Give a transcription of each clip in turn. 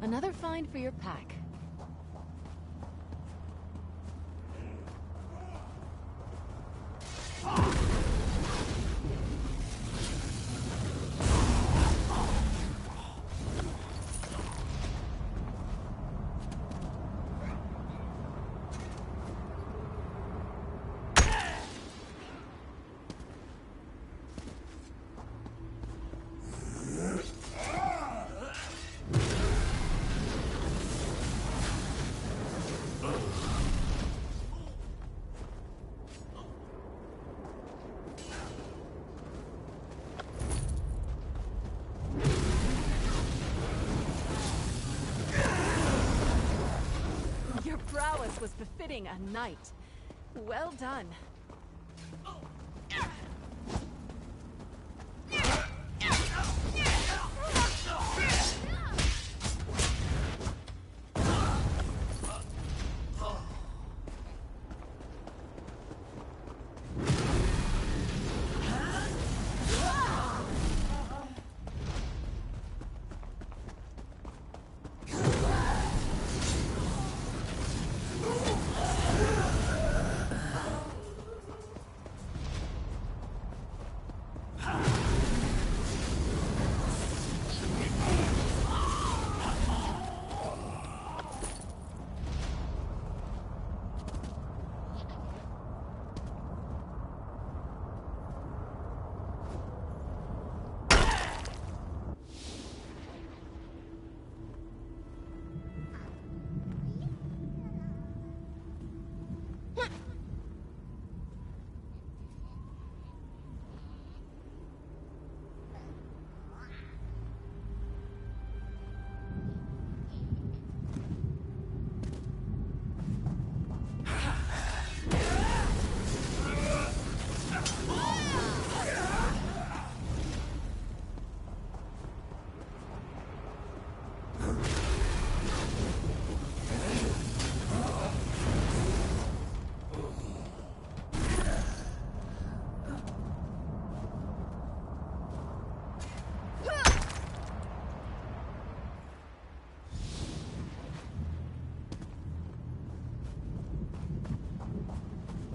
Another find for your pack. Prowess was befitting a knight. Well done.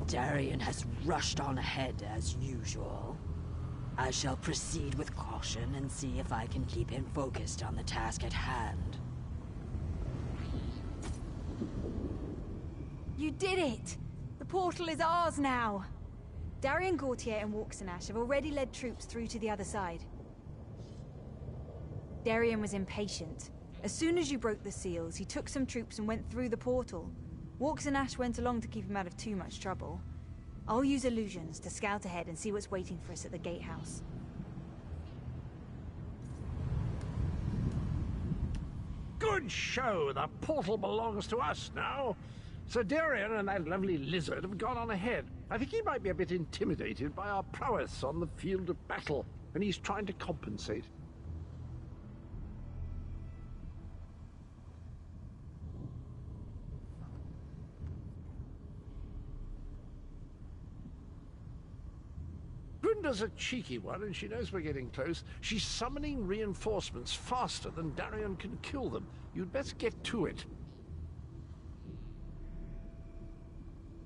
Darian has rushed on ahead as usual. I shall proceed with caution and see if I can keep him focused on the task at hand. You did it! The portal is ours now! Darian Gautier and Walksanash have already led troops through to the other side. Darian was impatient. As soon as you broke the seals, he took some troops and went through the portal. Walksanash went along to keep him out of too much trouble. I'll use illusions to scout ahead and see what's waiting for us at the gatehouse. Good show! The portal belongs to us now. Sir Darian and that lovely lizard have gone on ahead. I think he might be a bit intimidated by our prowess on the field of battle, and he's trying to compensate. Grinda's a cheeky one, and she knows we're getting close. She's summoning reinforcements faster than Darian can kill them. You'd best get to it.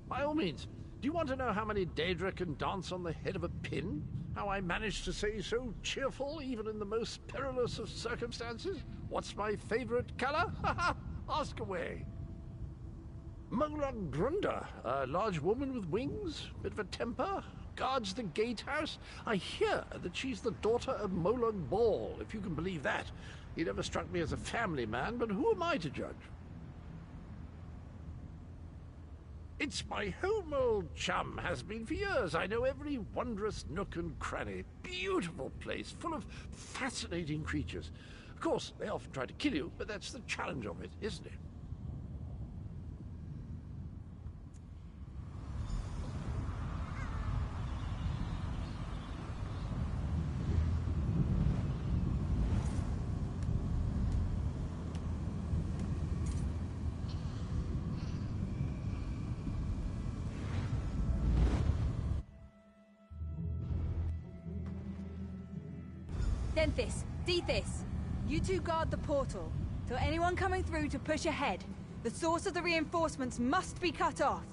By all means, do you want to know how many Daedra can dance on the head of a pin? How I managed to stay so cheerful even in the most perilous of circumstances? What's my favorite color? Ask away. Mollog a large woman with wings, bit of a temper, guards the gatehouse. I hear that she's the daughter of Mollog Ball, if you can believe that. He never struck me as a family man, but who am I to judge? It's my home, old chum. Has been for years. I know every wondrous nook and cranny. Beautiful place, full of fascinating creatures. Of course, they often try to kill you, but that's the challenge of it, isn't it? Denthis, Dethys, you two guard the portal. Tell anyone coming through to push ahead. The source of the reinforcements must be cut off.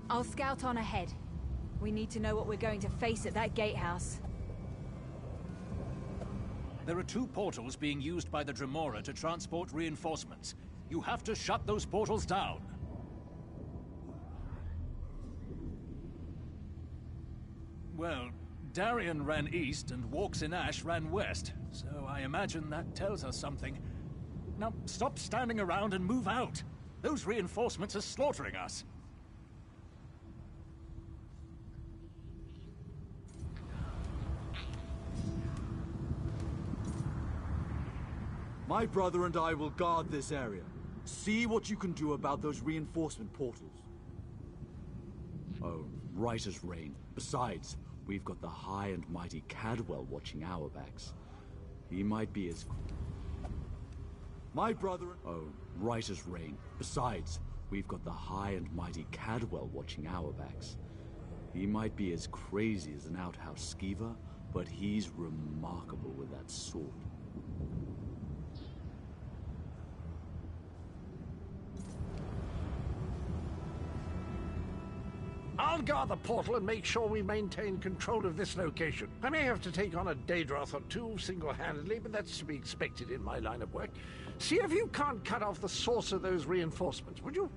I'll scout on ahead. We need to know what we're going to face at that gatehouse. There are 2 portals being used by the Dremora to transport reinforcements. You have to shut those portals down. Well, Darien ran east and Walks in Ash ran west, so I imagine that tells us something. Now, stop standing around and move out. Those reinforcements are slaughtering us. My brother and I will guard this area. See what you can do about those reinforcement portals. Oh, right as rain. Besides, we've got the high and mighty Cadwell watching our backs. He might be as... My brother... Oh, right as rain. Besides, we've got the high and mighty Cadwell watching our backs. He might be as crazy as an outhouse skeever, but he's remarkable with that sword. I'll guard the portal and make sure we maintain control of this location. I may have to take on a Daedroth or 2 single-handedly, but that's to be expected in my line of work. See if you can't cut off the source of those reinforcements, would you?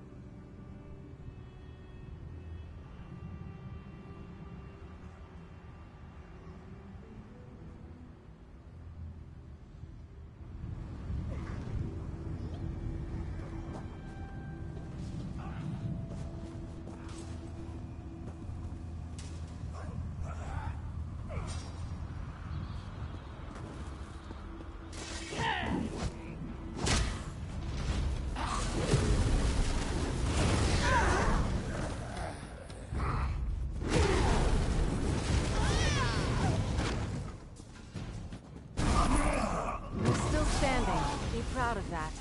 Proud of that.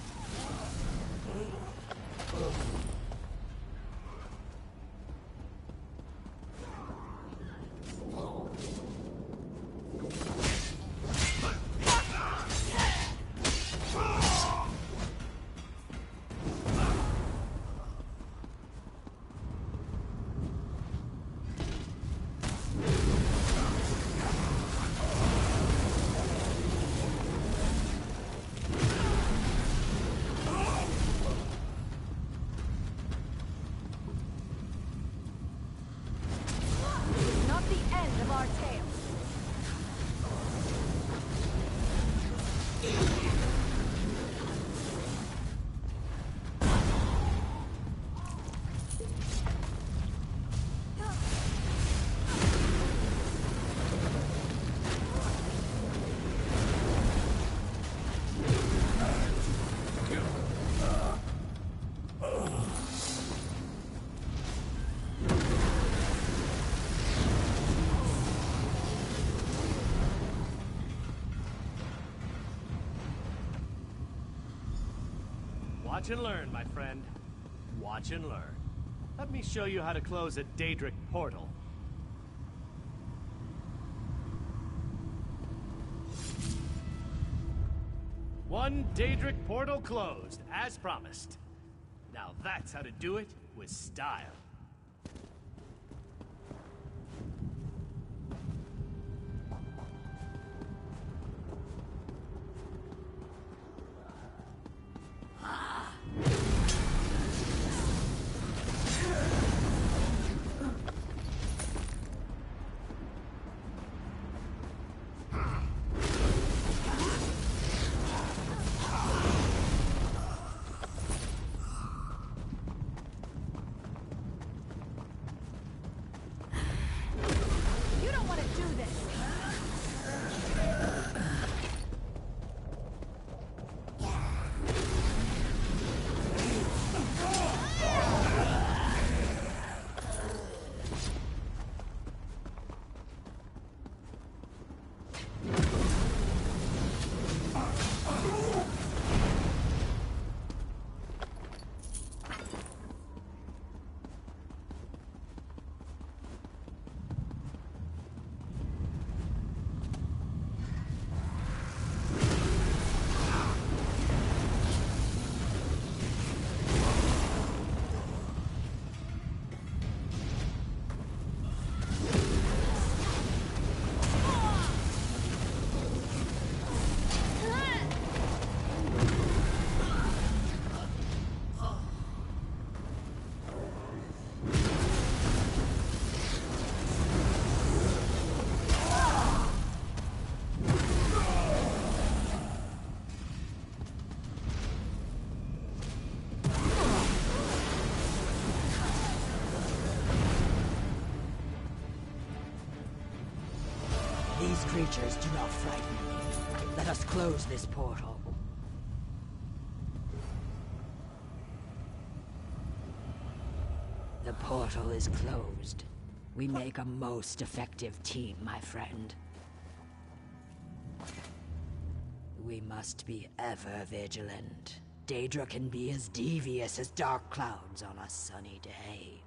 Watch and learn, my friend. Watch and learn. Let me show you how to close a Daedric portal. One Daedric portal closed, as promised. Now that's how to do it with style. Those creatures do not frighten me. Let us close this portal. The portal is closed. We make a most effective team, my friend. We must be ever vigilant. Daedra can be as devious as dark clouds on a sunny day.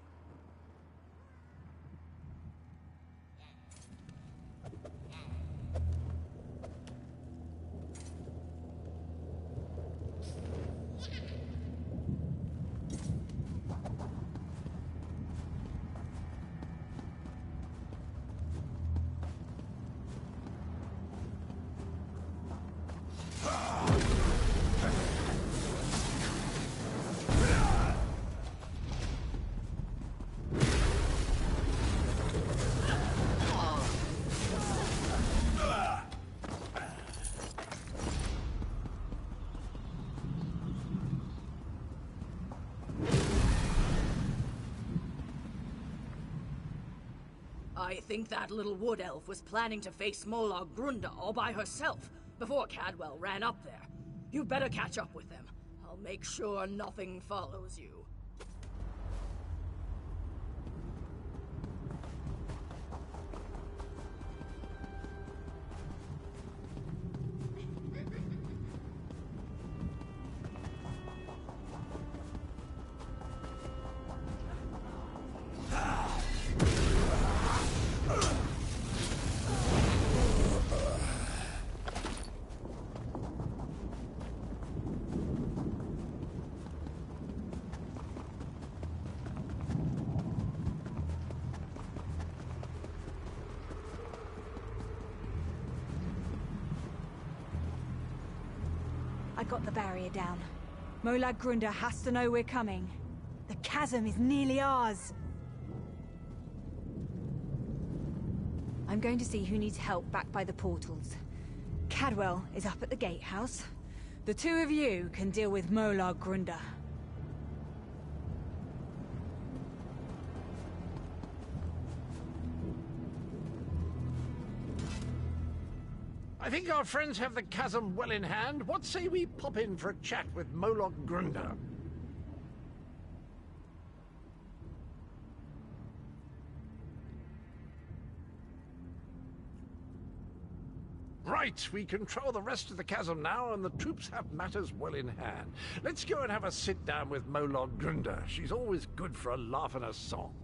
I think that little wood elf was planning to face Molag-Grunda all by herself before Cadwell ran up there. You better catch up with them. I'll make sure nothing follows you. I got the barrier down. Molag-Grunda has to know we're coming. The chasm is nearly ours. I'm going to see who needs help back by the portals. Cadwell is up at the gatehouse. The two of you can deal with Molag-Grunda. I think our friends have the chasm well in hand. What say we pop in for a chat with Molag-Grunda? Right, we control the rest of the chasm now, and the troops have matters well in hand. Let's go and have a sit-down with Molag-Grunda. She's always good for a laugh and a song.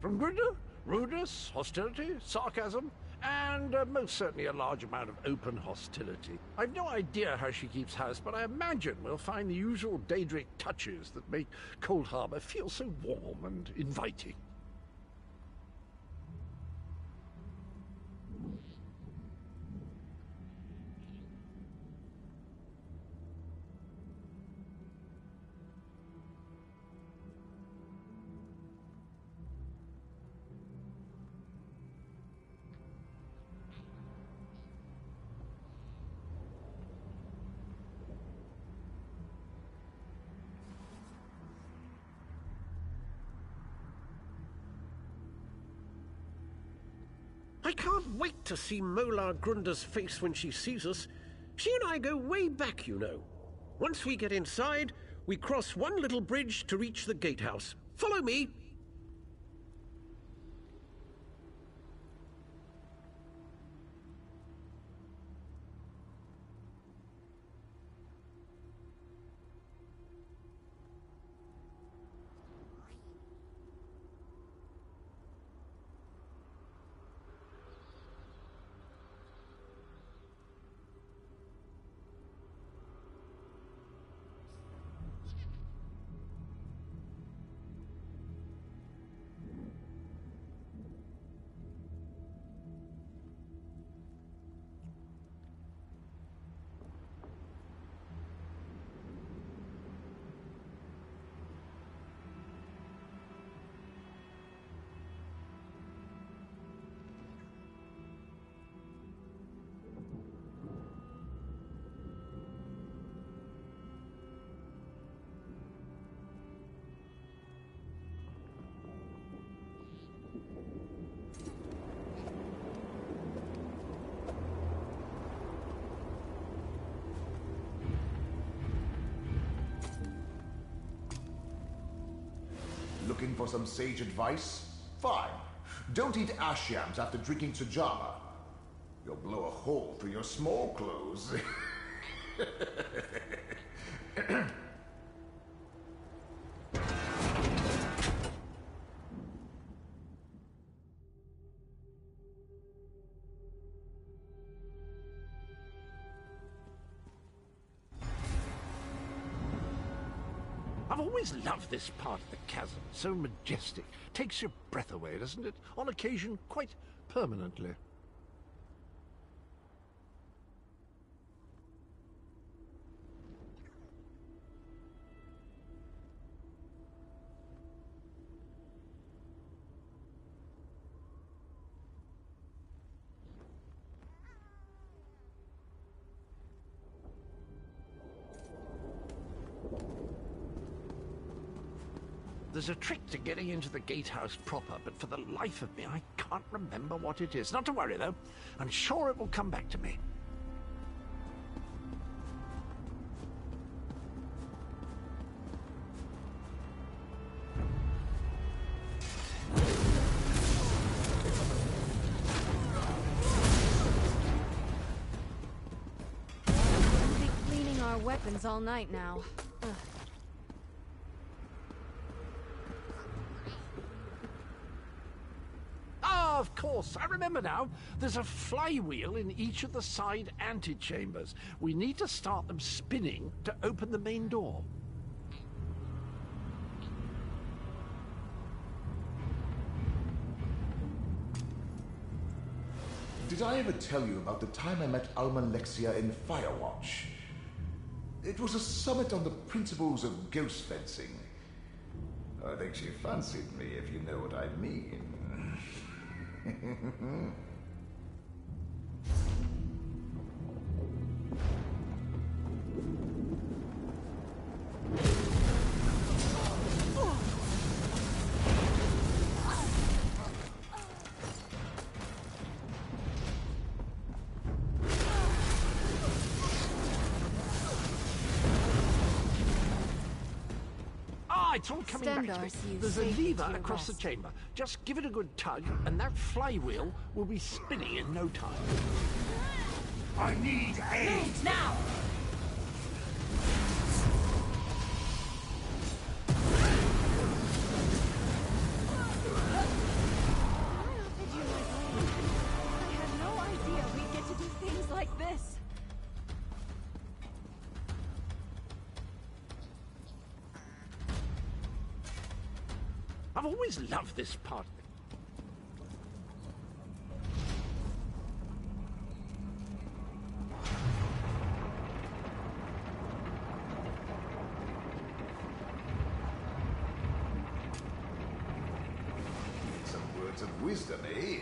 From Grunda, rudeness, hostility, sarcasm, and most certainly a large amount of open hostility. I've no idea how she keeps house, but I imagine we'll find the usual Daedric touches that make Cold Harbor feel so warm and inviting. I can't wait to see Molag-Grunda's face when she sees us. She and I go way back, you know. Once we get inside, we cross one little bridge to reach the gatehouse. Follow me. Looking for some sage advice? Fine. Don't eat ash yams after drinking Sujama. You'll blow a hole through your small clothes. I've always loved this part of the chasm. So majestic. Takes your breath away, doesn't it? On occasion, quite permanently. There's a trick to getting into the gatehouse proper, but for the life of me, I can't remember what it is. Not to worry, though. I'm sure it will come back to me. We'll be cleaning our weapons all night now. Ugh. Ah, of course. I remember now. There's a flywheel in each of the side antechambers. We need to start them spinning to open the main door. Did I ever tell you about the time I met Alma Lexia in Firewatch? It was a summit on the principles of ghost fencing. I think she fancied me, if you know what I mean. It's all coming back to me. There's a lever across the chamber. Just give it a good tug, and that flywheel will be spinning in no time. I need aid! Move now! I offered you my blade. I had no idea we'd get to do things like this. I've always loved this part. Some words of wisdom, eh?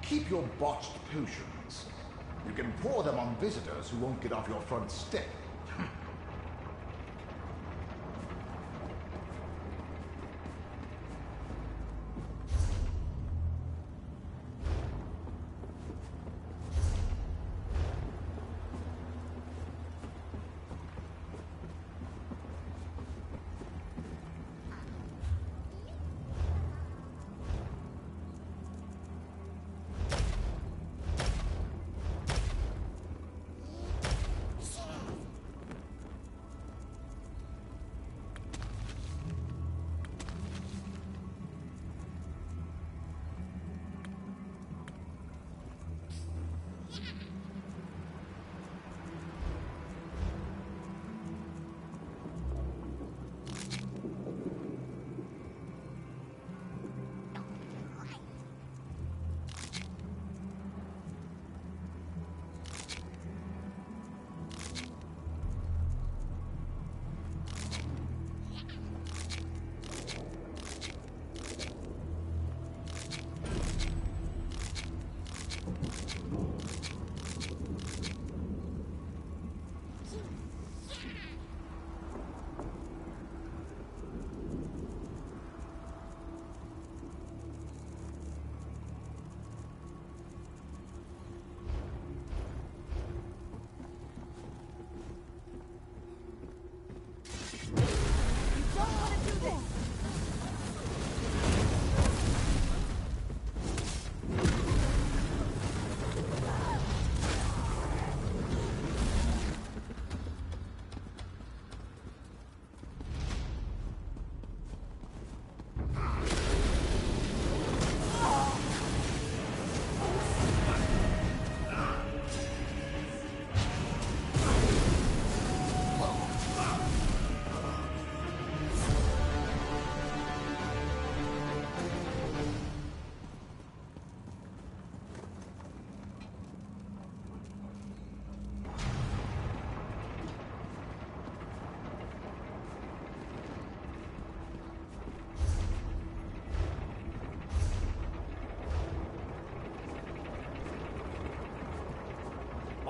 Keep your botched potions. You can pour them on visitors who won't get off your front step.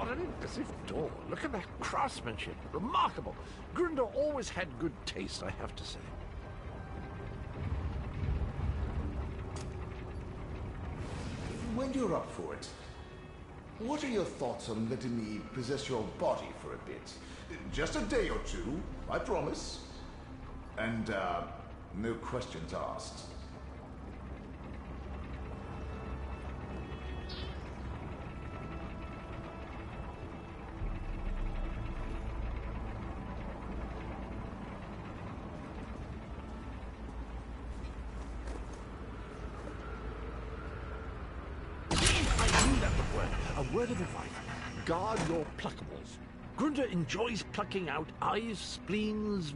What an impressive door. Look at that craftsmanship. Remarkable. Grunder always had good taste, I have to say. When you're up for it, what are your thoughts on letting me possess your body for a bit? Just a day or two, I promise. And, no questions asked. A word of advice. Guard your pluckables. Grunder enjoys plucking out eyes, spleens,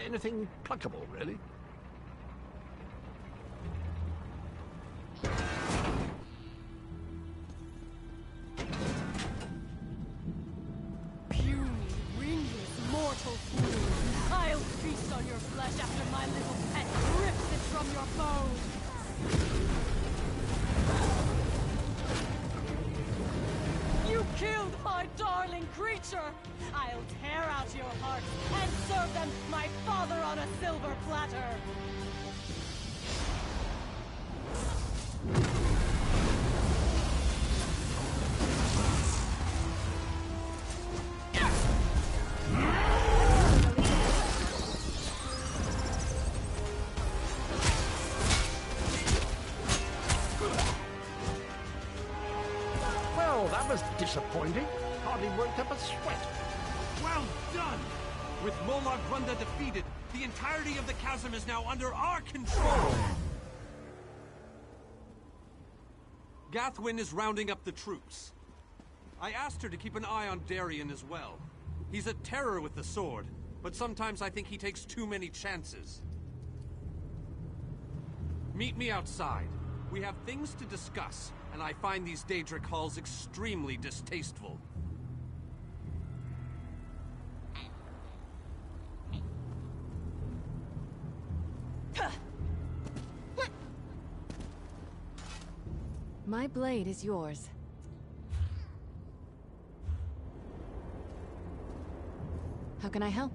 anything pluckable, really. Puny, wingless, mortal fool! I'll feast on your flesh after my little pet rips it from your bones! You killed my darling creature! I'll tear out your heart and serve them my father on a silver platter! Well, that was disappointing. Hardly worked up a sweat. Well done! With Molar Grunda defeated, the entirety of the chasm is now under our control! Gathwin is rounding up the troops. I asked her to keep an eye on Darien as well. He's a terror with the sword, but sometimes I think he takes too many chances. Meet me outside. We have things to discuss, and I find these Daedric halls extremely distasteful. My blade is yours. How can I help?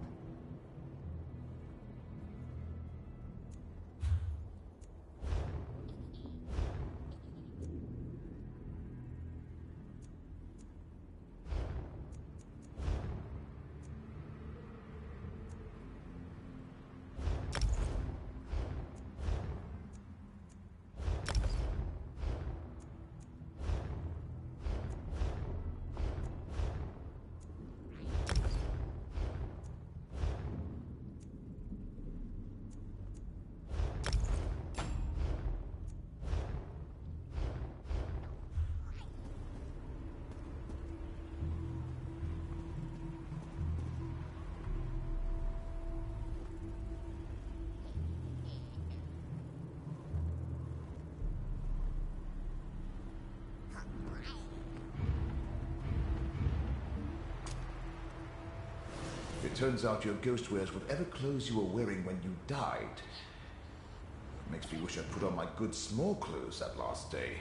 It turns out your ghost wears whatever clothes you were wearing when you died. Makes me wish I'd put on my good small clothes that last day.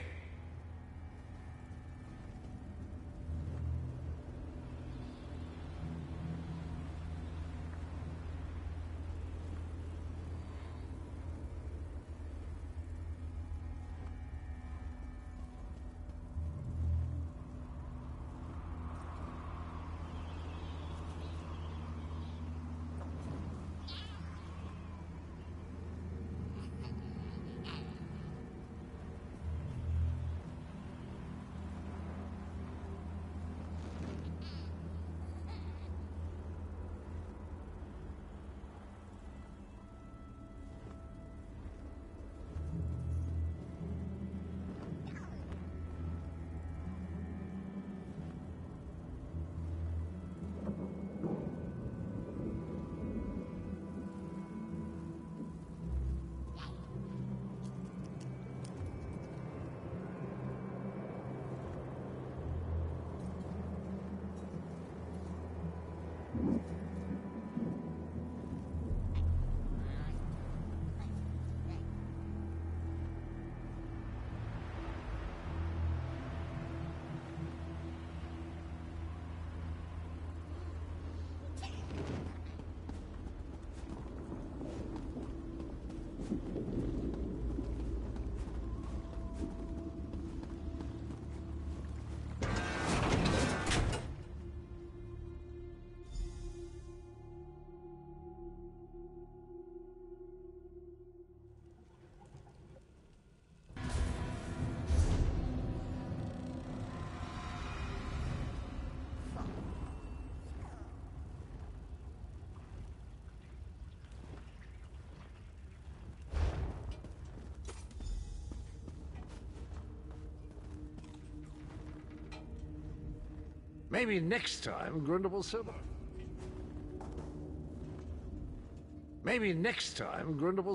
Maybe next time Grunda will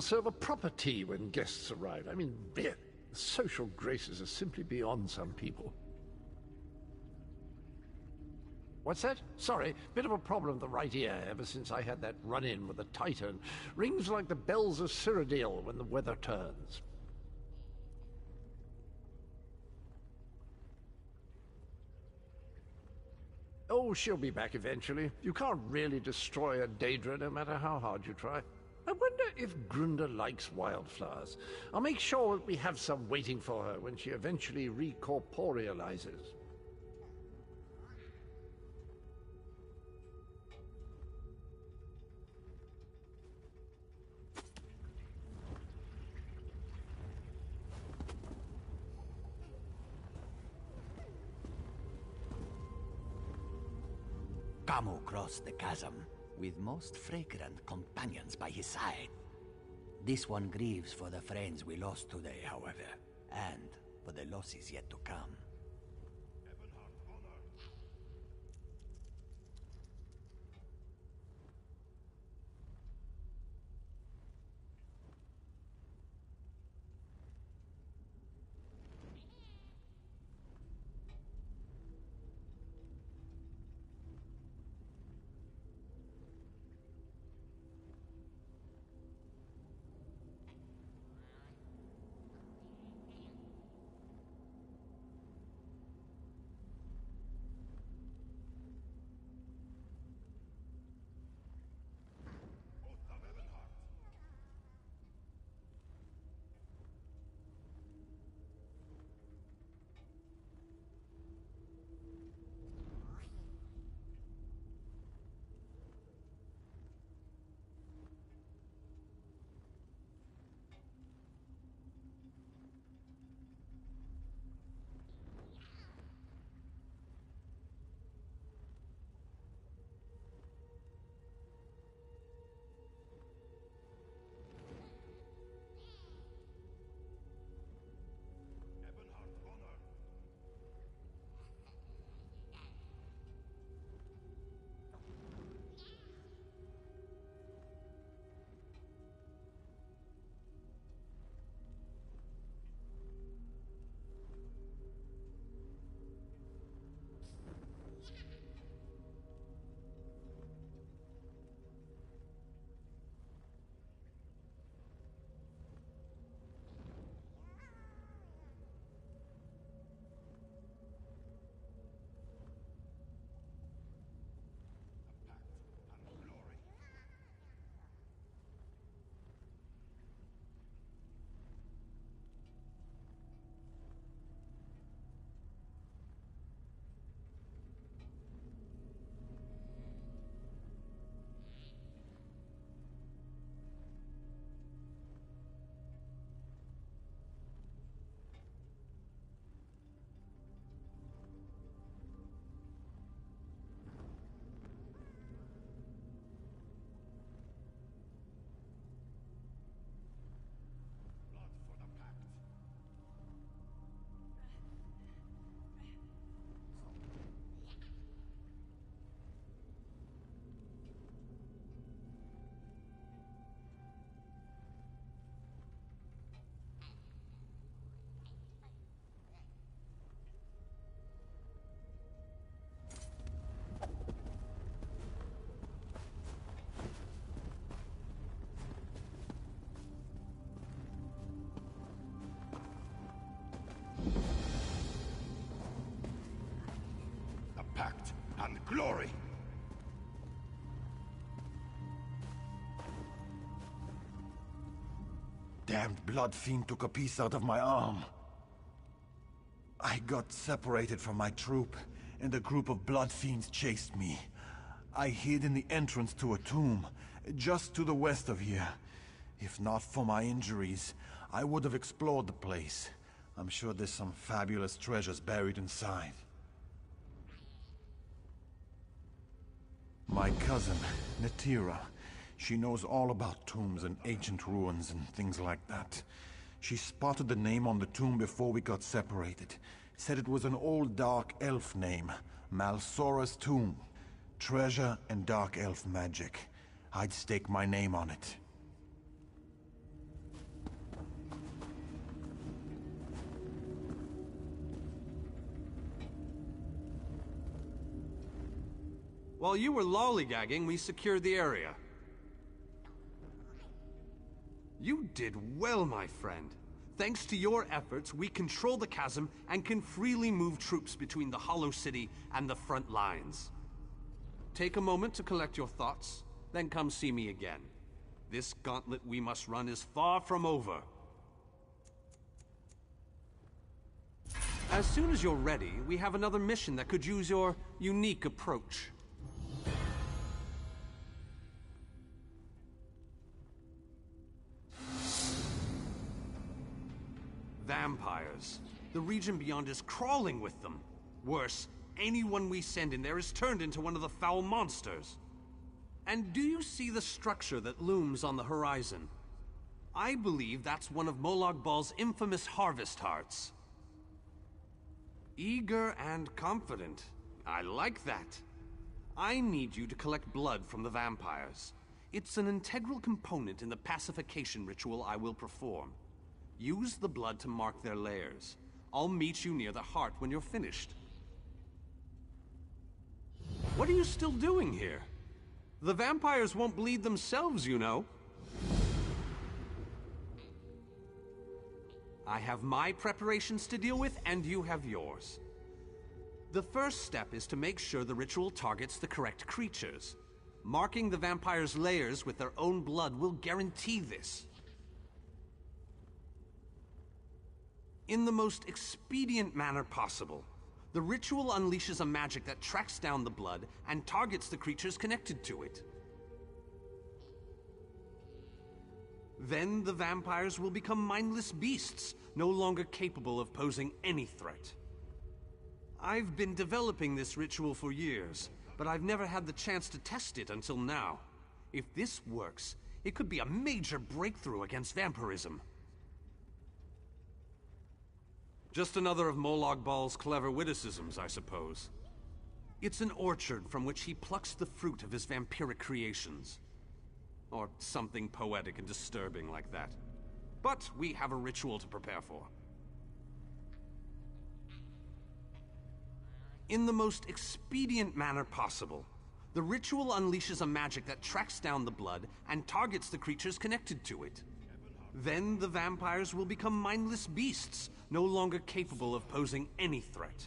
serve a proper tea when guests arrive. I mean, the social graces are simply beyond some people. What's that? Sorry, bit of a problem with the right ear ever since I had that run-in with the Titan. Rings like the bells of Cyrodiil when the weather turns. Oh, she'll be back eventually. You can't really destroy a Daedra no matter how hard you try. I wonder if Grunda likes wildflowers. I'll make sure that we have some waiting for her when she eventually recorporealizes. Come across the chasm, with most fragrant companions by his side. This one grieves for the friends we lost today, however, and for the losses yet to come. Pact and glory. Damned blood fiend took a piece out of my arm. I got separated from my troop, and a group of blood fiends chased me. I hid in the entrance to a tomb, just to the west of here. If not for my injuries, I would have explored the place. I'm sure there's some fabulous treasures buried inside. My cousin, Netira, she knows all about tombs and ancient ruins and things like that. She spotted the name on the tomb before we got separated. Said it was an old dark elf name, Malsora's Tomb. Treasure and dark elf magic. I'd stake my name on it. While you were lollygagging, we secured the area. You did well, my friend. Thanks to your efforts, we control the chasm and can freely move troops between the Hollow City and the front lines. Take a moment to collect your thoughts, then come see me again. This gauntlet we must run is far from over. As soon as you're ready, we have another mission that could use your unique approach. Vampires. The region beyond is crawling with them. Worse, anyone we send in there is turned into one of the foul monsters. And do you see the structure that looms on the horizon? I believe that's one of Molag Bal's infamous harvest hearts. Eager and confident. I like that. I need you to collect blood from the vampires. It's an integral component in the pacification ritual I will perform. Use the blood to mark their lairs. I'll meet you near the heart when you're finished. What are you still doing here? The vampires won't bleed themselves, you know. I have my preparations to deal with, and you have yours. The first step is to make sure the ritual targets the correct creatures. Marking the vampires' lairs with their own blood will guarantee this. In the most expedient manner possible, the ritual unleashes a magic that tracks down the blood and targets the creatures connected to it. Then the vampires will become mindless beasts, no longer capable of posing any threat. I've been developing this ritual for years, but I've never had the chance to test it until now. If this works, it could be a major breakthrough against vampirism. Just another of Molag Bal's clever witticisms, I suppose. It's an orchard from which he plucks the fruit of his vampiric creations. Or something poetic and disturbing like that. But we have a ritual to prepare for. In the most expedient manner possible, the ritual unleashes a magic that tracks down the blood and targets the creatures connected to it. Then the vampires will become mindless beasts, no longer capable of posing any threat.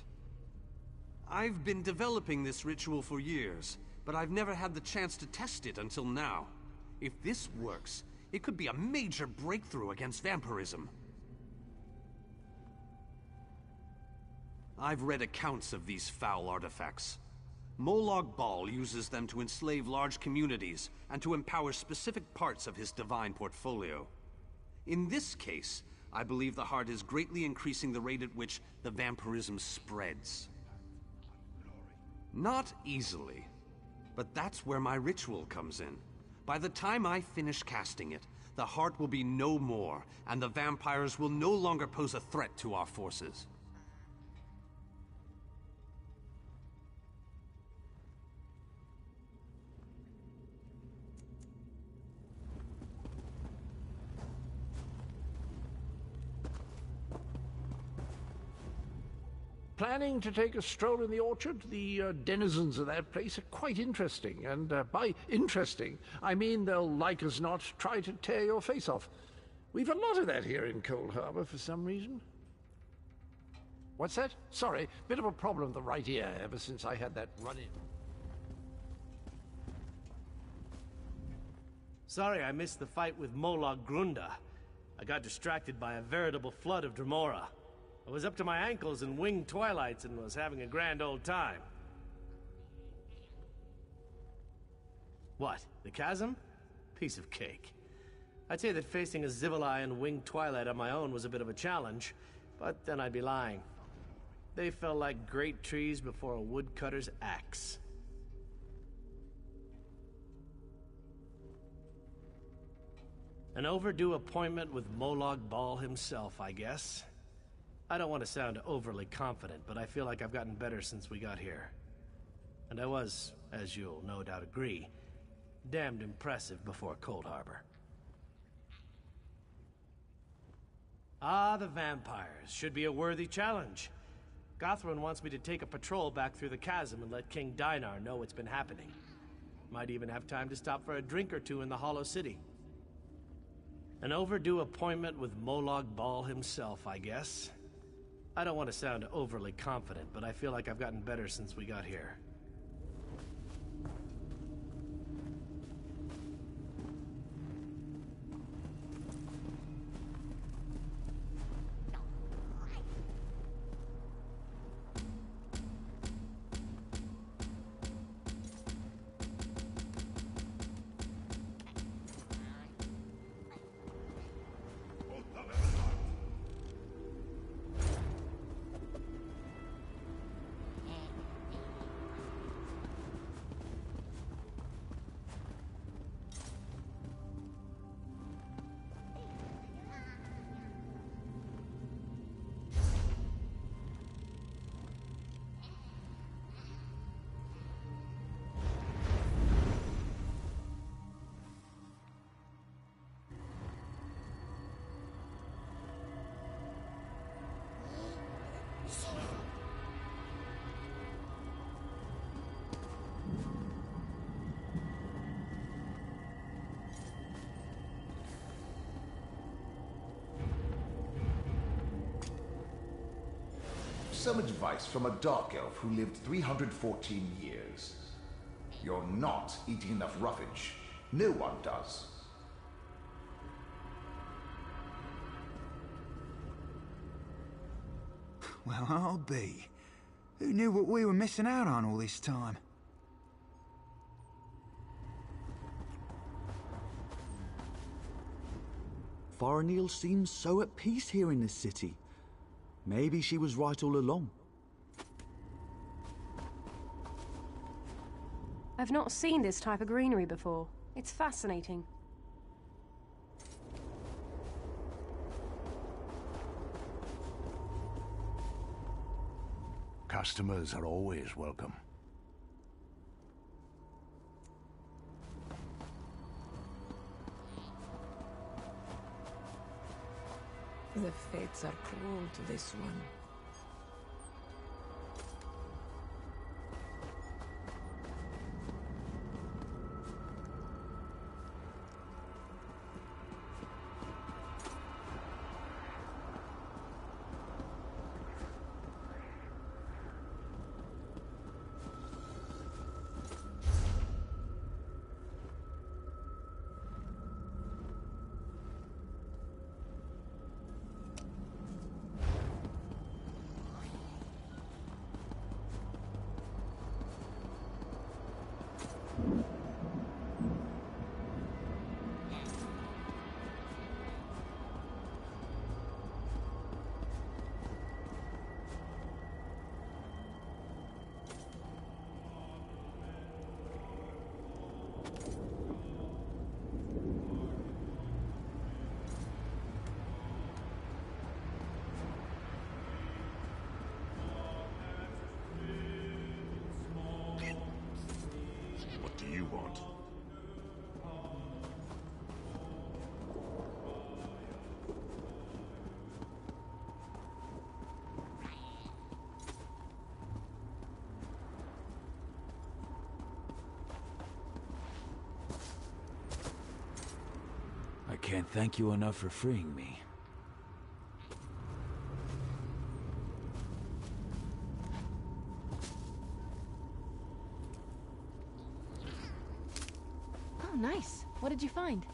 I've been developing this ritual for years, but I've never had the chance to test it until now. If this works, it could be a major breakthrough against vampirism. I've read accounts of these foul artifacts. Molag Bal uses them to enslave large communities and to empower specific parts of his divine portfolio. In this case, I believe the heart is greatly increasing the rate at which the vampirism spreads. Not easily, but that's where my ritual comes in. By the time I finish casting it, the heart will be no more, and the vampires will no longer pose a threat to our forces. Planning to take a stroll in the orchard? The denizens of that place are quite interesting, and by interesting, I mean they'll like as not try to tear your face off. We've a lot of that here in Cold Harbor for some reason. What's that? Sorry, bit of a problem with the right ear ever since I had that run-in. Sorry I missed the fight with Molag Grunda. I got distracted by a veritable flood of Dremora. I was up to my ankles in winged twilights and was having a grand old time. What? The chasm? Piece of cake. I'd say that facing a Zivalai and winged twilight on my own was a bit of a challenge, but then I'd be lying. They fell like great trees before a woodcutter's axe. An overdue appointment with Molag Bal himself, I guess. I don't want to sound overly confident, but I feel like I've gotten better since we got here. And I was, as you'll no doubt agree, damned impressive before Cold Harbor. Ah, the vampires. Should be a worthy challenge. Gothrun wants me to take a patrol back through the chasm and let King Dynar know what's been happening. Might even have time to stop for a drink or two in the Hollow City. An overdue appointment with Molag Bal himself, I guess. I don't want to sound overly confident, but I feel like I've gotten better since we got here. Some advice from a dark elf who lived 314 years. You're not eating enough roughage. No one does. Well, I'll be. Who knew what we were missing out on all this time? Faranil seems so at peace here in this city. Maybe she was right all along. I've not seen this type of greenery before. It's fascinating. Customers are always welcome. The fates are cruel to this one. What do you want? I can't thank you enough for freeing me. Oh, nice. What did you find?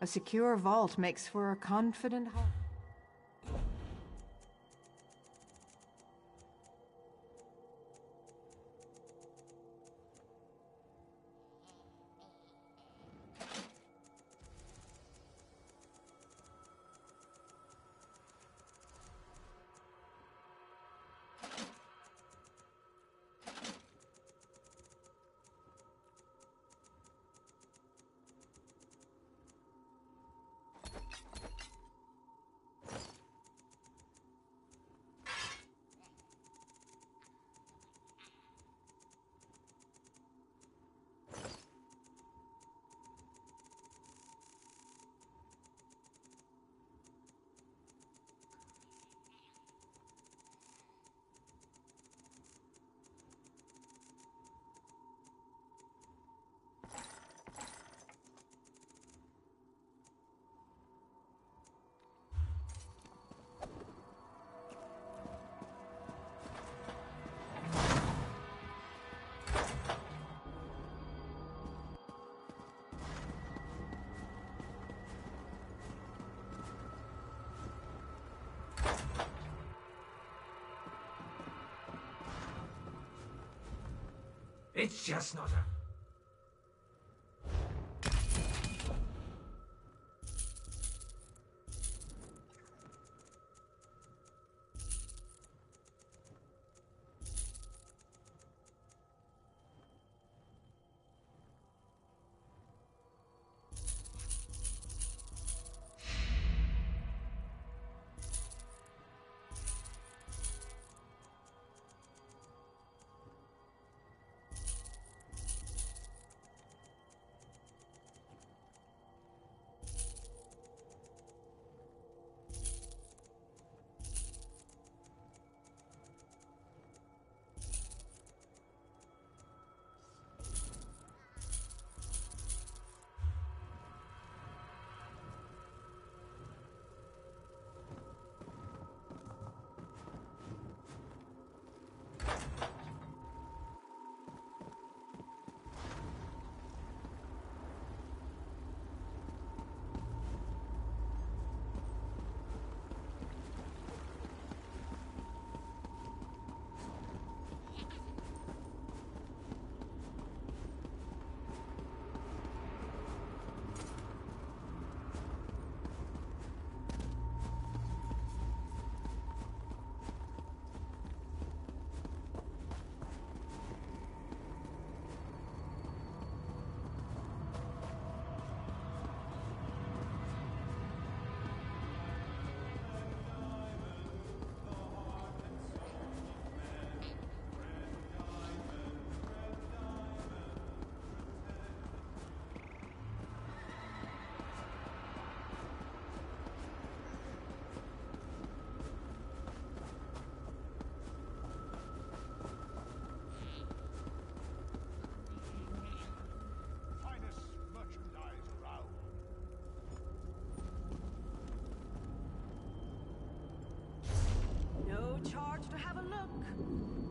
A secure vault makes for a confident heart. It's just not a... No charge to have a look.